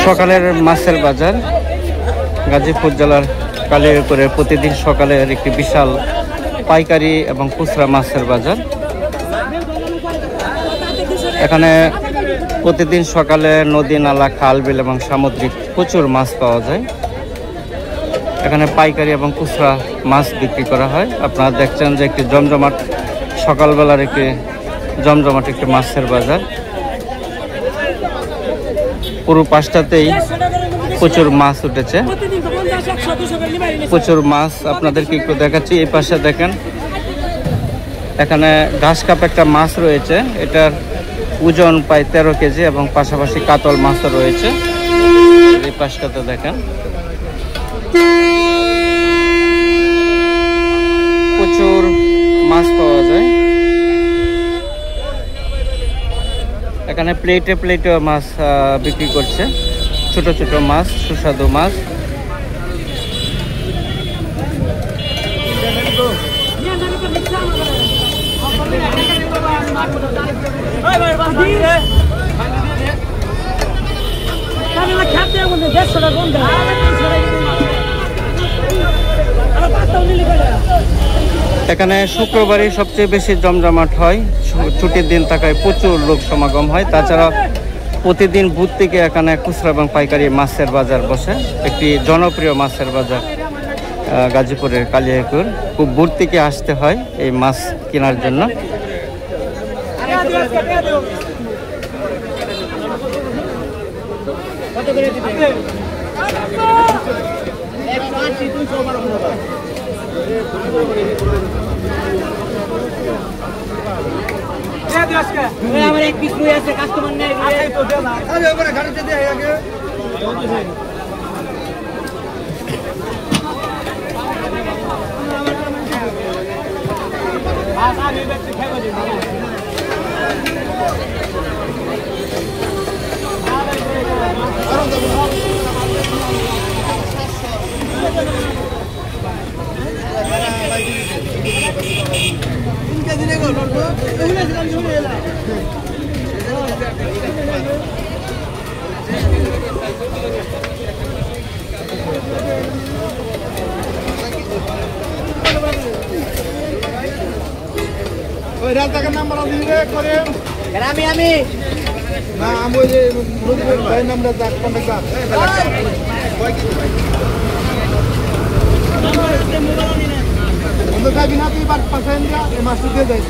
সকালের মাছের বাজার গাজীপুর জেলার কালিয়াকৈরে প্রতিদিন সকালের একটি বিশাল পাইকারি এবং খুচরা মাছের বাজার। এখানে প্রতিদিন সকালে নদী, নালা, খাল, বিল এবং সামুদ্রিক প্রচুর মাছ পাওয়া যায়। এখানে পাইকারি এবং খুচরা মাছ বিক্রি করা হয়। আপনারা দেখছেন যে একটি জমজমাট, সকালবেলার একটি জমজমাট একটি মাছের বাজার। পুরো পাশটাতেই প্রচুর মাছ উঠেছে, প্রচুর মাছ। আপনাদেরকে একটু দেখাচ্ছি, এই পাশে দেখেন এখানে ঘাস কাপ একটা মাছ রয়েছে, এটার ওজন প্রায় 13 কেজি এবং পাশাপাশি কাতল মাছও রয়েছে। এই পাশটাতে দেখেন প্রচুর মাছ পাওয়া যায়। এখানে প্লেটে প্লেটে মাছ বিক্রি করছে, ছোট ছোট মাছ, সুস্বাদু মাছ। এখানে শুক্রবারই সবচেয়ে বেশি জমজমাট হয়, ছুটির দিন থাকায় প্রচুর লোক সমাগম হয়। তাছাড়া প্রতিদিন বুধ থেকে এখানে খুচরা এবং পাইকারি মাছের বাজার বসে, একটি জনপ্রিয় মাছের বাজার গাজীপুরের কালিয়াকৈর। খুব দূর থেকে আসতে হয় এই মাছ কেনার জন্য। রাস্তার নাম্বার দিলে করে আমি না আমি ওই যে নদীর ভাই নামটা যাক কন্ট্যাক্ট আমরা খাবি না তুই 5% দিয়া এই মাছ দিয়ে যাই